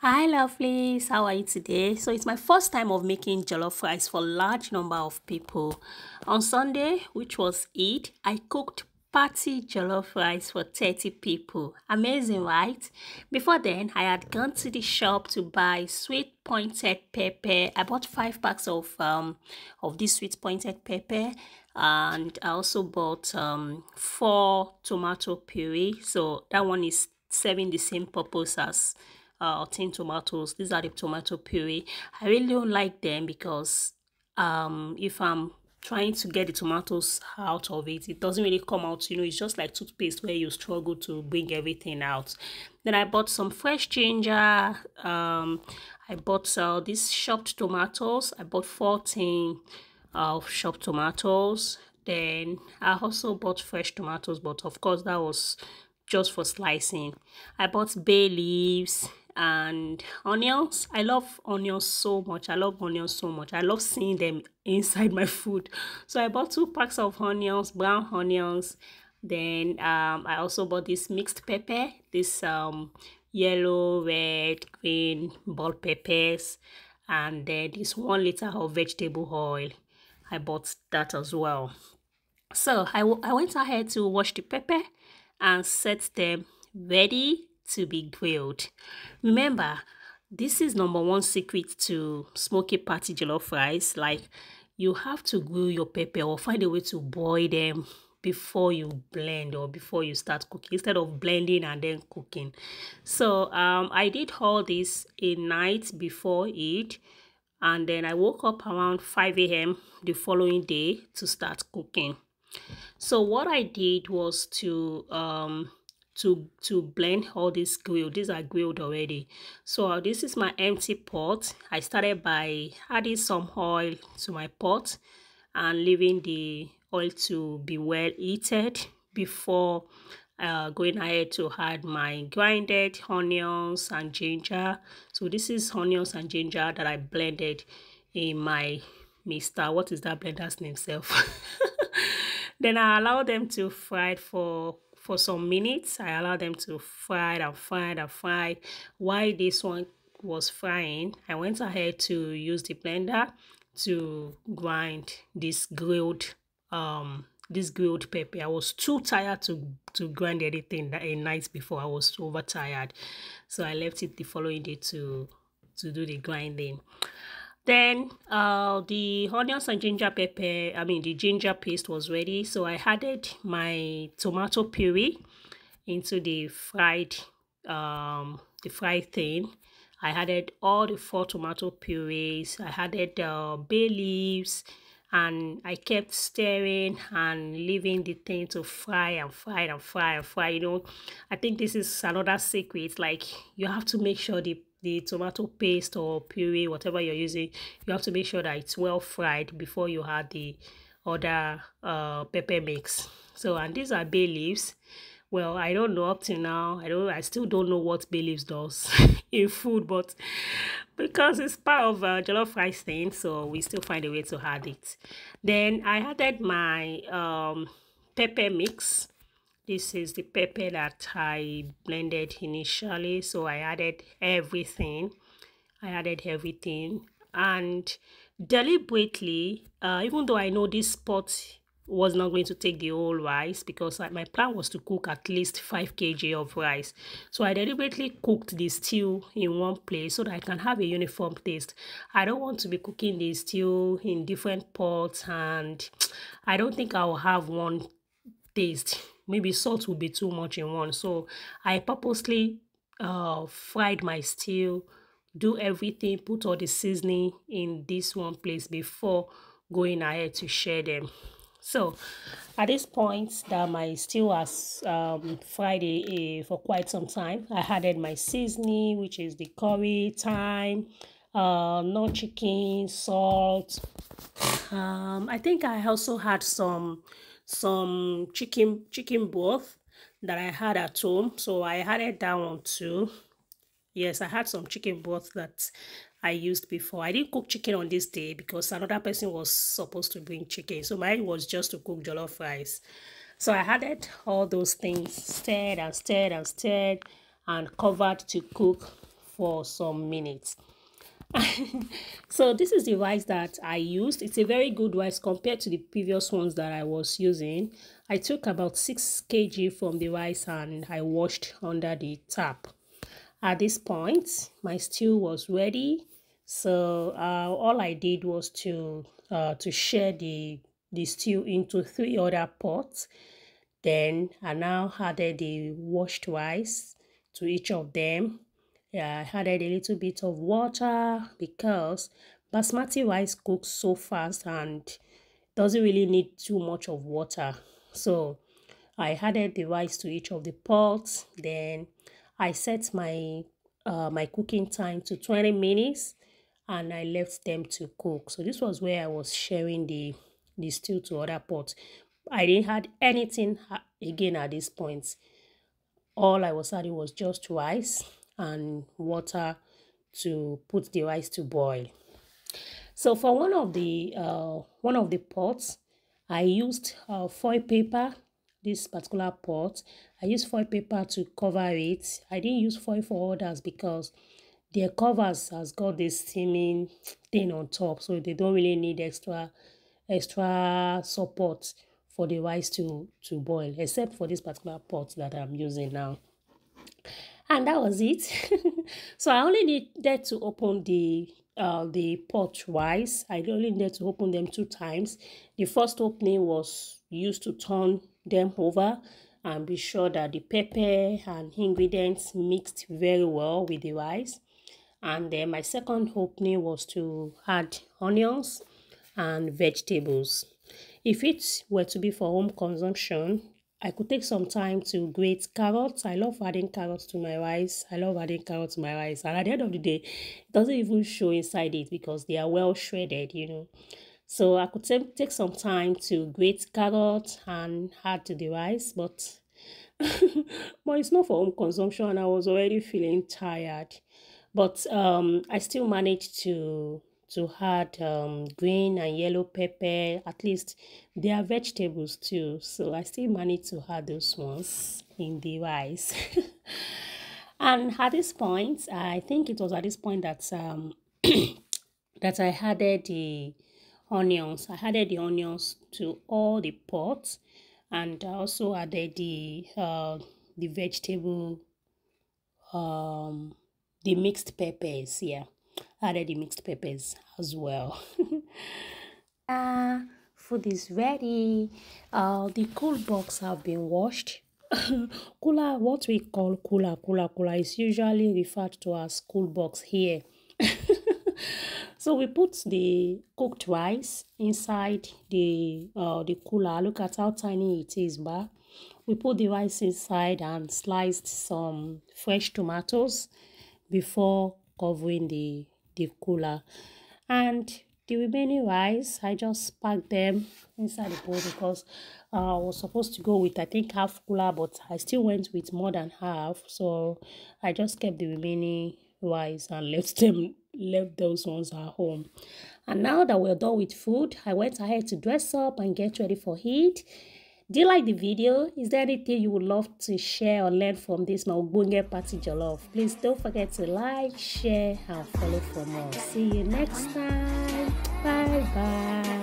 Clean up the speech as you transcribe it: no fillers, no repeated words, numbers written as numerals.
Hi lovelies, how are you today? So it's my first time of making jollof rice for large number of people. On Sunday, which was Eid, I cooked party jollof rice for 30 people. Amazing, right? Before then, I had gone to the shop to buy sweet pointed pepper. I bought 5 packs of this sweet pointed pepper, and I also bought 4 tomato puree. So that one is serving the same purpose as tin tomatoes. These are the tomato puree. I really don't like them because if I'm trying to get the tomatoes out of it, it doesn't really come out. It's just like toothpaste where you struggle to bring everything out. Then I bought some fresh ginger. I bought these chopped tomatoes. I bought 14 chopped tomatoes. Then I also bought fresh tomatoes, but of course that was just for slicing. I bought bay leaves and onions. I love onions so much. I love onions so much. I love seeing them inside my food. So I bought 2 packs of onions, brown onions. Then I also bought this mixed pepper, this yellow, red, green bell peppers, and then this 1 liter of vegetable oil. I bought that as well. So I went ahead to wash the pepper and set them ready to be grilled. Remember, this is number one secret to smoky party jollof rice. Like, you have to grill your pepper or find a way to boil them before you blend or before you start cooking, instead of blending and then cooking. So I did all this a night before it, and then I woke up around 5 a.m. the following day to start cooking. So what I did was to blend all these grilled. These are grilled already. So this is my empty pot. I started by adding some oil to my pot and leaving the oil to be well heated before going ahead to add my grinded onions and ginger. So this is onions and ginger that I blended in my mixer. What is that blender's name self? Then I allow them to fry for some minutes. I allow them to fry and fry and fry. While this one was frying, I went ahead to use the blender to grind this grilled pepper. I was too tired to grind anything that a night before. I was overtired, so I left it the following day to do the grinding. Then the onions and ginger pepper, the ginger paste was ready. So I added my tomato puree into the fried thing. I added all the 4 tomato purees. I added bay leaves, and I kept stirring and leaving the thing to fry and fry and fry and fry. I think this is another secret. Like, you have to make sure the tomato paste or puree, whatever you're using, you have to make sure that it's well fried before you add the other pepper mix. So, and these are bay leaves. Well, I don't know up to now. I still don't know what bay leaves does in food, but because it's part of jollof rice thing, so we still find a way to add it. Then I added my pepper mix. This is the pepper that I blended initially. So I added everything. And deliberately, even though I know this pot was not going to take the whole rice, because my plan was to cook at least 5 kg of rice. So I deliberately cooked the stew in one place so that I can have a uniform taste. I don't want to be cooking the stew in different pots, and I don't think I will have one taste. Maybe salt will be too much in one. So I purposely fried my stew, do everything, put all the seasoning in this one place before going ahead to share them. So at this point that my stew has fried for quite some time, I added my seasoning, which is the curry, thyme, no chicken, salt. I think I also had some chicken broth that I had at home, so I added that one too. Yes, I had some chicken broth that I used before. I didn't cook chicken on this day because another person was supposed to bring chicken, so mine was just to cook jollof rice. So I added all those things, stirred and stirred and stirred, and covered to cook for some minutes. So this is the rice that I used. It's a very good rice compared to the previous ones that I was using. I took about 6 kg from the rice and I washed under the tap. At this point, my stew was ready. So all I did was to share the stew into 3 other pots. Then I now added the washed rice to each of them. Yeah, I added a little bit of water because basmati rice cooks so fast and doesn't really need too much of water. So I added the rice to each of the pots. Then I set my my cooking time to 20 minutes and I left them to cook. So this was where I was sharing the stew to other pots. I didn't add anything again at this point. All I was adding was just rice and water to put the rice to boil. So for one of the pots, I used foil paper. This particular pot, I used foil paper to cover it. I didn't use foil for others because their covers has got this steaming thing on top, so they don't really need extra support for the rice to boil, except for this particular pot that I'm using now. And that was it. So I only needed to open the pot twice. I only needed to open them 2 times. The first opening was used to turn them over and be sure that the pepper and ingredients mixed very well with the rice. And then my second opening was to add onions and vegetables. If it were to be for home consumption, I could take some time to grate carrots. I love adding carrots to my rice. And at the end of the day, it doesn't even show inside it because they are well shredded, you know. So I could take some time to grate carrots and add to the rice, but but it's not for home consumption and I was already feeling tired. But I still managed to add green and yellow pepper. At least they are vegetables too, so I still managed to add those ones in the rice. And at this point, I think it was at this point that that I added the onions. I added the onions to all the pots, and I also added the vegetable, the mixed peppers. Yeah, added the mixed peppers as well. Food is ready. The cool box have been washed. Cooler, what we call cooler is usually referred to as cool box here. So we put the cooked rice inside the cooler. Look at how tiny it is, but we put the rice inside and sliced some fresh tomatoes before covering the cooler. And the remaining rice, I just packed them inside the bowl because I was supposed to go with, I think, half cooler, but I still went with more than half. So I just kept the remaining rice and left those ones at home. And now that we're done with food, I went ahead to dress up and get ready for it. Do you like the video? Is there anything you would love to share or learn from this my Ogbonge party jollof? Please don't forget to like, share and follow for more. See you next time. Bye bye.